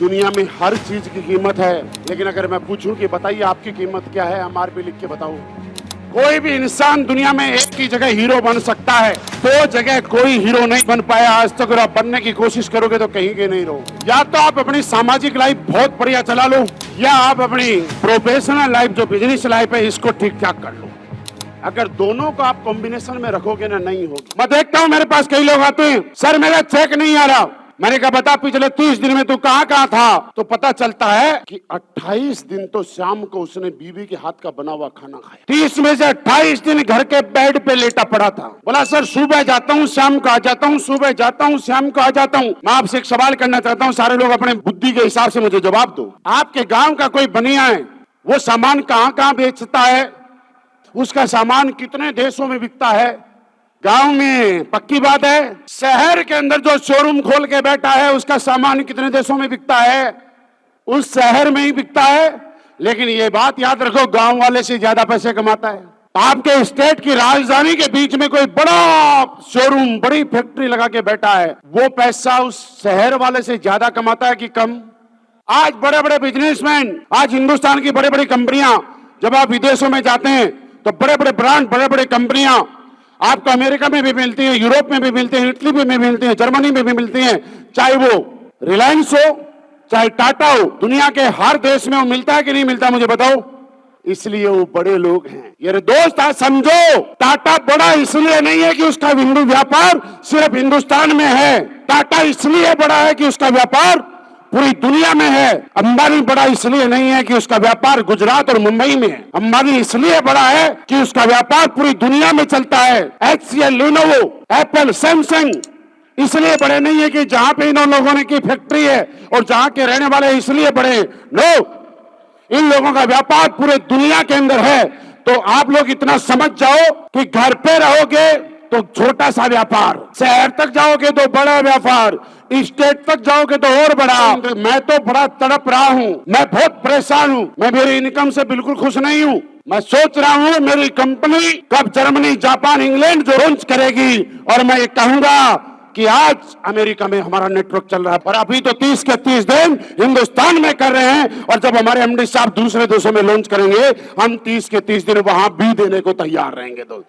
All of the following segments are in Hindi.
दुनिया में हर चीज की कीमत है, लेकिन अगर मैं पूछूं कि बताइए आपकी कीमत क्या है, एमआरपी लिख के बताओ। कोई भी इंसान दुनिया में एक ही जगह हीरो बन सकता है, दो जगह कोई हीरो नहीं बन पाया आज तक। अगर आप बनने की कोशिश करोगे तो कहीं के नहीं रहो। या तो आप अपनी सामाजिक लाइफ बहुत बढ़िया चला लो, या आप अपनी प्रोफेशनल लाइफ जो बिजनेस लाइफ है इसको ठीक ठाक कर लो। अगर दोनों को आप कॉम्बिनेशन में रखोगे ना, नहीं होगी। मैं देखता हूं मेरे पास कई लोग आते हैं, सर मेरा चेक नहीं आ रहा। मैंने कहा बता पिछले 30 दिन में तू कहां था? तो पता चलता है कि 28 दिन तो शाम को उसने बीवी के हाथ का बना हुआ खाना खाया। 30 में से 28 दिन घर के बेड पे लेटा पड़ा था। बोला सर सुबह जाता हूँ शाम को आ जाता हूँ, सुबह जाता हूँ शाम को आ जाता हूँ। मैं आपसे एक सवाल करना चाहता हूँ, सारे लोग अपने बुद्धि के हिसाब से मुझे जवाब दो। आपके गाँव का कोई बनिया है, वो सामान कहाँ बेचता है? उसका सामान कितने देशों में बिकता है? गांव में पक्की बात है। शहर के अंदर जो शोरूम खोल के बैठा है उसका सामान कितने देशों में बिकता है? उस शहर में ही बिकता है। लेकिन ये बात याद रखो, गांव वाले से ज्यादा पैसे कमाता है। आपके स्टेट की राजधानी के बीच में कोई बड़ा शोरूम, बड़ी फैक्ट्री लगा के बैठा है, वो पैसा उस शहर वाले से ज्यादा कमाता है कि कम? आज बड़े बड़े बिजनेसमैन, आज हिंदुस्तान की बड़ी बड़ी कंपनियां, जब आप विदेशों में जाते हैं तो बड़े बड़े ब्रांड, बड़े बड़े कंपनियां आपको अमेरिका में भी मिलती हैं, यूरोप में भी मिलती हैं, इटली में भी मिलती हैं, जर्मनी में भी मिलती हैं। चाहे वो रिलायंस हो, चाहे टाटा हो, दुनिया के हर देश में वो मिलता है कि नहीं मिलता? मुझे बताओ। इसलिए वो बड़े लोग हैं। ये दोस्त आज समझो, टाटा बड़ा इसलिए नहीं है कि उसका हिंदू व्यापार सिर्फ हिंदुस्तान में है। टाटा इसलिए बड़ा है कि उसका व्यापार पूरी दुनिया में है। अंबानी बड़ा इसलिए नहीं है कि उसका व्यापार गुजरात और मुंबई में है। अंबानी इसलिए बड़ा है कि उसका व्यापार पूरी दुनिया में चलता है। HCL, लिनोवो, एप्पल, सैमसंग इसलिए बड़े नहीं है कि जहां पे इन लोगों ने की फैक्ट्री है और जहां के रहने वाले इसलिए बड़े। नो, इन लोगों का व्यापार पूरे दुनिया के अंदर है। तो आप लोग इतना समझ जाओ कि घर पे रहोगे तो छोटा सा व्यापार, शहर तक जाओगे तो बड़ा व्यापार, स्टेट तक जाओगे तो और बड़ा। मैं तो बड़ा तड़प रहा हूँ, मैं बहुत परेशान हूँ। मैं मेरी इनकम से बिल्कुल खुश नहीं हूँ। मैं सोच रहा हूँ मेरी कंपनी कब जर्मनी, जापान, इंग्लैंड जो लॉन्च करेगी और मैं ये कहूंगा कि आज अमेरिका में हमारा नेटवर्क चल रहा है, पर अभी तो 30 के 30 दिन हिंदुस्तान में कर रहे हैं। और जब हमारे एमडी साहब दूसरे देशों में लॉन्च करेंगे, हम 30 के 30 दिन वहां भी देने को तैयार रहेंगे। तो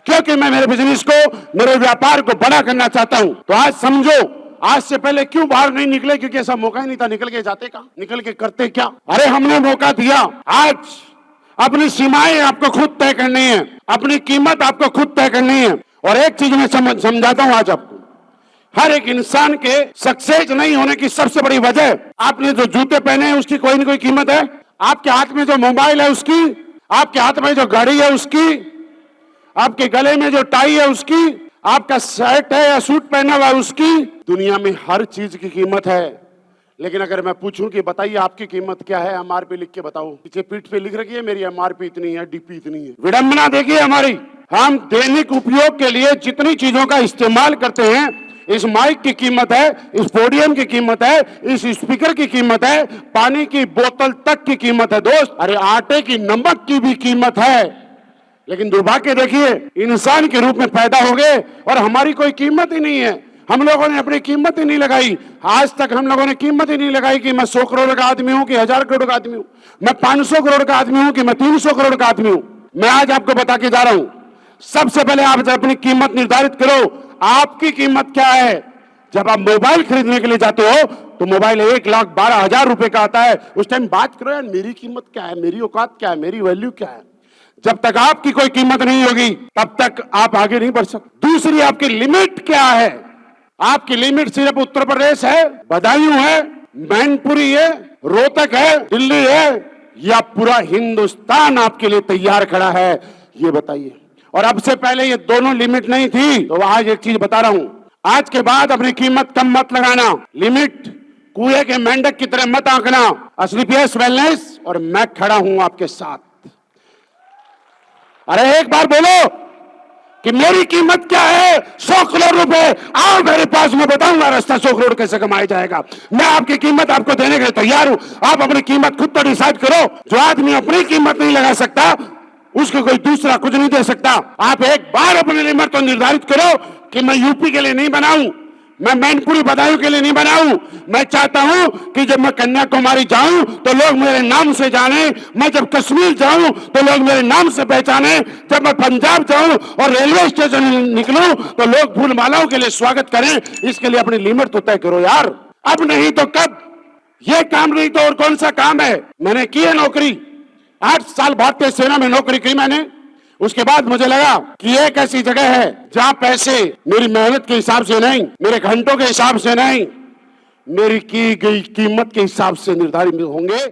क्योंकि मैं मेरे बिजनेस को, मेरे व्यापार को बड़ा करना चाहता हूं। तो आज समझो, आज से पहले क्यों बाहर नहीं निकले? क्योंकि ऐसा मौका ही नहीं था। निकल के जाते कहां, निकल के करते क्या? अरे हमने मौका दिया। आज अपनी सीमाएं आपको खुद तय करनी है, अपनी कीमत आपको खुद तय करनी है। और एक चीज मैं समझाता हूं आज आपको, हर एक इंसान के सक्सेस नहीं होने की सबसे बड़ी वजह, आपने जो जूते पहने हैं उसकी कोई ना कोई कीमत है, आपके हाथ में जो मोबाइल है उसकी, आपके हाथ में जो गाड़ी है उसकी, आपके गले में जो टाई है उसकी, आपका शर्ट है या सूट पहना हुआ है उसकी। दुनिया में हर चीज की कीमत है, लेकिन अगर मैं पूछूं कि बताइए आपकी कीमत क्या है, एमआरपी लिख के बताओ। पीछे पीठ पे लिख रखी है मेरी एमआरपी इतनी है, डीपी इतनी है। विडंबना देखिए हमारी, हम दैनिक उपयोग के लिए जितनी चीजों का इस्तेमाल करते हैं, इस माइक की कीमत है, इस पोडियम की कीमत है, इस स्पीकर की कीमत है, पानी की बोतल तक की कीमत है दोस्त। अरे आटे की, नमक की भी कीमत है। लेकिन दुर्भाग्य देखिए, इंसान के रूप में पैदा हो गए और हमारी कोई कीमत ही नहीं है। हम लोगों ने अपनी कीमत ही नहीं लगाई। आज तक हम लोगों ने कीमत ही नहीं लगाई कि मैं 100 करोड़ का आदमी हूं कि 1000 करोड़ का आदमी हूं, मैं 500 करोड़ का आदमी हूं कि मैं 300 करोड़ का आदमी हूं। मैं आज आपको बता के जा रहा हूं, सबसे पहले आप अपनी कीमत निर्धारित करो। आपकी कीमत क्या है? जब आप मोबाइल खरीदने के लिए जाते हो तो मोबाइल 1,12,000 रुपए का आता है। उस टाइम बात करो यार, मेरी कीमत क्या है, मेरी औकात क्या है, मेरी वैल्यू क्या है। जब तक आपकी कोई कीमत नहीं होगी तब तक आप आगे नहीं बढ़ सकते। दूसरी, आपकी लिमिट क्या है? आपकी लिमिट सिर्फ उत्तर प्रदेश है, बदायूं है, मैनपुरी है, रोहतक है, दिल्ली है, या पूरा हिंदुस्तान आपके लिए तैयार खड़ा है? ये बताइए। और अब से पहले ये दोनों लिमिट नहीं थी। तो आज एक चीज बता रहा हूं, आज के बाद अपनी कीमत कम मत लगाना। लिमिट कुएं के मेंढक की तरह मत आंकना। स्लीपियस वेलनेस और मैं खड़ा हूं आपके साथ। अरे एक बार बोलो कि मेरी कीमत क्या है? 100 करोड़ रुपए। आओ मेरे पास, मैं बताऊंगा रास्ता 100 करोड़ कैसे कमाया जाएगा। मैं आपकी कीमत आपको देने के लिए तैयार हूं। आप अपनी कीमत खुद तो डिसाइड करो। जो आदमी अपनी कीमत नहीं लगा सकता उसको कोई दूसरा कुछ नहीं दे सकता। आप एक बार अपनी लिमिट तो निर्धारित करो कि मैं यूपी के लिए नहीं बनाऊं, मैं मैनपुरी बदायूं के लिए नहीं बना हूं। मैं चाहता हूं कि जब मैं कन्याकुमारी जाऊं तो लोग मेरे नाम से जाने, मैं जब कश्मीर जाऊं तो लोग मेरे नाम से पहचाने, जब मैं पंजाब जाऊं और रेलवे स्टेशन निकलूं तो लोग फूल मालाओं के लिए स्वागत करें। इसके लिए अपनी लिमिट तो तय करो यार, अब नहीं तो कब। ये काम नहीं तो और कौन सा काम है। मैंने की है नौकरी, 8 साल भारतीय सेना में नौकरी की मैंने। उसके बाद मुझे लगा कि एक ऐसी जगह है जहां पैसे मेरी मेहनत के हिसाब से नहीं, मेरे घंटों के हिसाब से नहीं, मेरी की गई कीमत के हिसाब से निर्धारित होंगे।